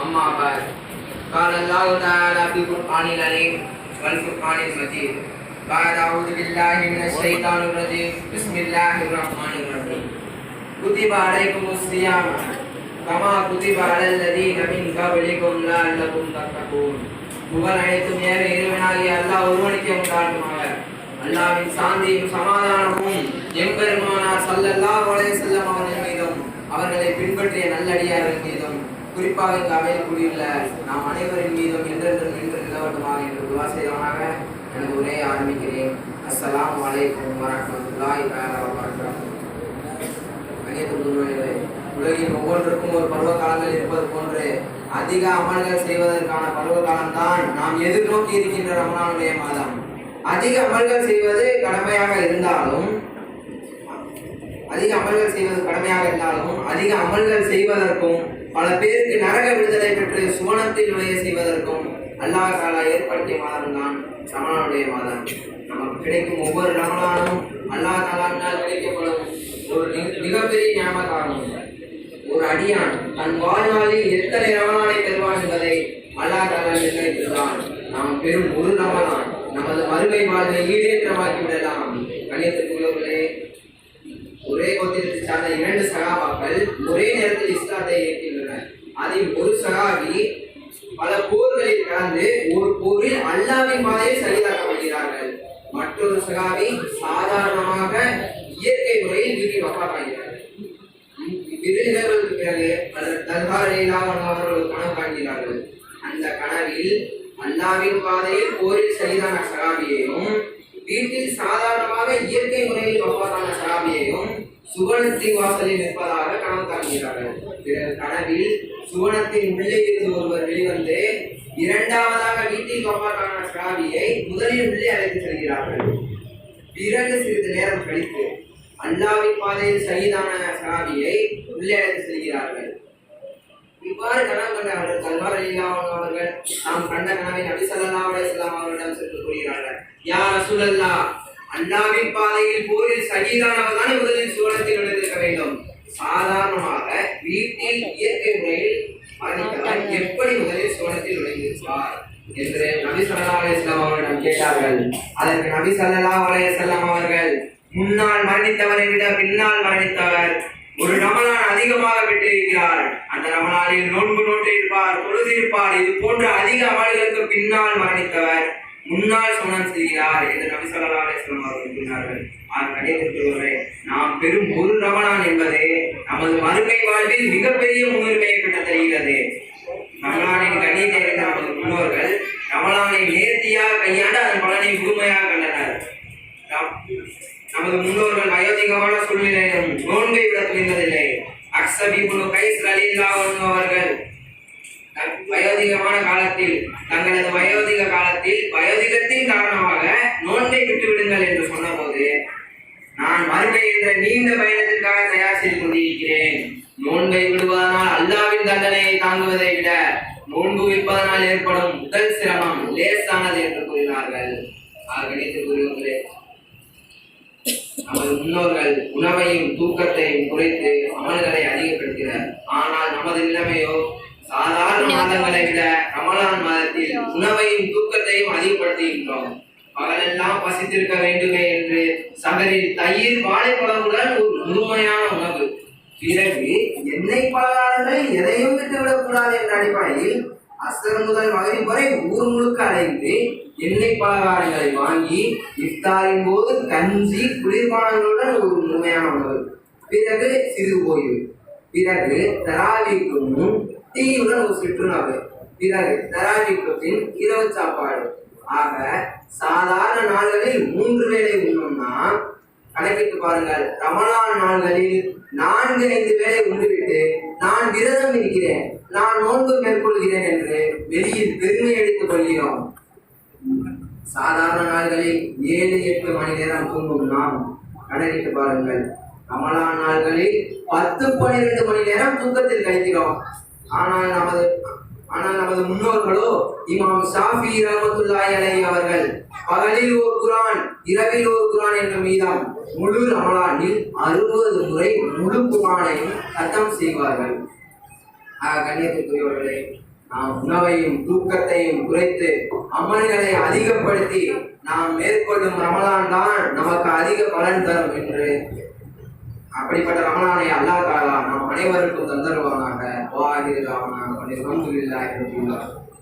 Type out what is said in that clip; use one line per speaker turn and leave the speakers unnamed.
أما بعد قال الله تعالى في القرآن العظيم والفرقان المجيد بعد أعوذ بالله من الشيطان الرجيم بسم الله الرحمن الرحيم كتب عليكم الصيام كما كتب على الذين من قبلكم لعلكم تتقون புகழ் அனைத்தும் ஏக இறைவனாகிய அல்லாஹ் ஒருவனுக்கே உண்டாகுமாக. அல்லாஹ்வின் சாந்தியும் சமாதானமும் எம்பெருமானார் ஸல்லல்லாஹு அலைஹி வஸல்லம் அவர்கள் மீதும் அவர்களை பின்பற்றிய நல்லடியார்கள் மீதும் குறிப்பாக இங்கு அமையக்கூடியுள்ள நாம் அனைவரின் மீதும் என்றென்றும் நின்று நிலவட்டுமாக என்று துவா செய்தவனாக எனது உரையை ஆரம்பிக்கிறேன். அஸ்ஸலாமு அலைக்கும் வரஹ்மத்துல்லாஹி தஆலா வ பரகாத்துஹு. உலகில் ஒவ்வொன்றுக்கும் ஒரு பருவ காலங்கள் இருப்பது போன்று அதிக அமல்கள் செய்வதற்கான பருவ காலம்தான் நாம் எதிர்நோக்கி இருக்கின்ற ரமலானுடைய மாதம். அதிக அமல்கள் செய்வது கடமையாக இருந்தாலும் அதிக அமல்கள் செய்வதற்கும் பல பேருக்கு நரக விடுதலை பெற்று சுவனத்தில் நுழைய செய்வதற்கும் அல்லாஹ் தஆலா ஏற்படுத்திய மாதம் தான் ரமலானுடைய மாதம். நமக்கு கிடைக்கும் ஒவ்வொரு ரமலானும் அல்லாஹ் தஆலாவினால் கிடைக்கப்படும் ஒரு மிகப்பெரிய ஞாபகம். ஒரு அடியான் தன் வாழ்நாளில் எத்தனை ரமலானை பெறுவான் என்பதை அல்லாஹ் தஆலா நிர்ணயித்துள்ளான். நாம் பெறும் ஒரு ரமலான் நமது மறுமை வாழ்வை ஈடேற்றமாக்கி விடலாம். கணியத்திற்குள்ளவர்களே, ஒரே கோத்திரத்தை சார்ந்த 2 சகாபாக்கள் ஒரே நேரத்தில் இஸ்லாத்தை ஏற்கின்றனர். அதில் ஒரு சகாபி பல போர்களில் கலந்து ஒரு போரில் அல்லாஹ்வின் பாதையில் சரிதாக்கப்படுகிறார்கள். மற்றொரு சகாபி சாதாரணமாக இயற்கை முறையில் வீட்டில் வஃபாத்தாகிறார்கள். விருதுகளுக்கு பிறகு அவர்கள் கனவு காண்கிறார்கள். அந்த கனவில் அல்லாஹ்வின் பாதையில் போரில் சரிதான சகாபியையும் வீட்டில் சாதாரணமாக இயற்கை முறையில் வஃபாத்தான சகாபியையும் சுவனத்தின் வாசலில் நிற்பதாக கனவு காண்கிறார்கள். பிறகு கனவில் சுவனத்தின் உள்ளே இருந்து ஒருவர் வெளிவந்து இரண்டாவதாக வீட்டில் வஃபாத்தான சகாபியை முதலில் உள்ளே அழைத்து செல்கிறார்கள். பிறகு சிறிது நேரம் கழித்து அல்லாஹ்வின் பாதையில் ஷஹீதான சஹாபியை உள்ளே அழைத்து செல்கிறார்கள். இவ்வாறு கனவு கண்டவர்கள் தல்வார் ரலியல்லாஹு அன்ஹு அவர்கள் தாம் கண்ட கனவை நபி ஸல்லல்லாஹு அலைஹி வஸல்லம் அவர்களிடம் சென்று கூறுகிறார்கள். யா ரசூலல்லாஹ், அல்லாஹ்வின் பாதையில் போரில் ஷஹீதானவர் தானே முதலில் சுவனத்தில் நுழைந்திருக்க வேண்டும். சாதாரணமாக வீட்டில் இயற்கை முறையில் மரணித்தவர் எப்படி முதலில் சுவனத்தில் நுழைந்திருப்பார் என்று நபி ஸல்லல்லாஹு அலைஹி வஸல்லம் அவர்களிடம் கேட்டார்கள். அதற்கு நபி ஸல்லல்லாஹு அலைஹி வஸல்லம் அவர்கள், முன்னால் மரணித்தவரை விட பின்னால் மரணித்தவர் ஒரு ரமலான் அதிகமாக பெற்றிருக்கிறார். அந்த ரமலானில் நோன்பு நோற்றிருப்பார், தொழுதிருப்பார். இது போன்ற அதிக அமல்களுக்கு பின்னால் மரணித்தவர் முன்னால் சுவனம் செல்கிறார் என்று நபி ஸல்லல்லாஹு அலைஹி வஸல்லம் அவர்கள் கூறினார்கள். கணியத்திற்குரியவர்களே, நாம் பெறும் ஒரு ரமலான் என்பது நமது மறுமை வாழ்வில் மிகப்பெரிய முன்னுரிமையை பெற்று தருகிறது. ரமலானின் கண்ணியத்தை அறிந்த நமது முன்னோர்கள் ரமலானை நேர்த்தியாக கையாண்டு அதன் பலனை முழுமையாக கண்டனர். நமது முன்னோர்கள் வயோதிகமான சூழ்நிலையிலும் நோன்பை விட துணிந்ததில்லை. அக்ஸப் இப்னு கைஸ் ரலியல்லாஹு அன்ஹு அவர்கள் வயோதிகமான காலத்தில் தங்களது வயோதிகத்தின் காரணமாக நோன்பை விட்டு விடுங்கள் என்று சொன்னபோது, நான் மறுமை என்ற நீண்ட பயணத்திற்காக தயார் செய்து கொண்டிருக்கிறேன். நோன்பை விடுவதனால் அல்லாஹ்வின் தண்டனையை தாங்குவதை விட நோன்பு வைப்பதனால் ஏற்படும் முதல் சிரமம் லேசானது என்று கூறினார்கள். கணியத்திற்குரியவர்களே, நமது முன்னோர்கள் உணவையும் தூக்கத்தையும் குறைத்து அமல்களை அதிகப்படுத்தினர். ஆனால் நமது நிலைமையோ சாதாரண மாதங்களை விட ரமலான் மாதத்தில் உணவையும் தூக்கத்தையும் அதிகப்படுத்துகின்றோம். பகலெல்லாம் பசித்திருக்க வேண்டுமே என்று சகரில் தயிர் வாழைப்பழமுடன் ஒரு முழுமையான உணவு, பிறகு எண்ணெய் பலகாரங்களை எதையும் விட்டுவிடக்கூடாது என்ற அடிப்படையில் அஸ்ர் முதல் மகரிப் வரை ஊர் முழுக்க அலைந்து எண்ணெய் பலகாரங்களை வாங்கி இஃப்தாரின் போது கஞ்சி குளிர்பானங்களுடன் ஒரு முழுமையான உணவு, பிறகு சிறு ஓய்வு, பிறகு தராவிக்கு முன் டீயுடன் ஒரு சிற்றுணவு, பிறகு தராவிக்கு பின் இரவு சாப்பாடு. ஆக சாதாரண நாள்களில் 3 வேளை உண்ணோம்னா கணக்கிட்டு பாருங்கள். ரமலான் நாள்களில் 4-5 வேளை உண்டுவிட்டு நான் விரதம் இருக்கிறேன், நான் நோன்பு மேற்கொள்கிறேன் என்று வெளியில் பெருமை அடித்துக் கொள்கிறோம். சாதாரண நாள்களில் 7-8 மணி நேரம் தூங்கும் நாம் கணக்கிட்டு பாருங்கள். ரமலான் நாள்களில் 10-12 மணி நேரம் தூக்கத்தில் கழிக்கிறோம். ஆனால் நமது முன்னோர்களோ இமாம் ஷாஃபி ரஹ்மத்துல்லாஹி அலைஹி அவர்கள் பகலில் ஒரு குர்ஆன் இரவில் ஒரு குர்ஆன் என்ற மீதம் முழு ரமலானில் 60 முறை முழு குர்ஆனையும் கத்தம் செய்வார்கள். கண்ணியத்திற்குரியவர்களே, நாம் உணவையும் தூக்கத்தையும் குறைத்து அமல்களை அதிகப்படுத்தி நாம் மேற்கொள்ளும் ரமலான் தான் நமக்கு அதிக பலன் தரும் என்று அப்படிப்பட்ட ரமலானை அல்லாஹ் தஆலா நாம் அனைவருக்கும் தந்தருவானாக. வாஹிரு தஅவானா அல்ஹம்துலில்லாஹி ரப்பில் ஆலமீன்.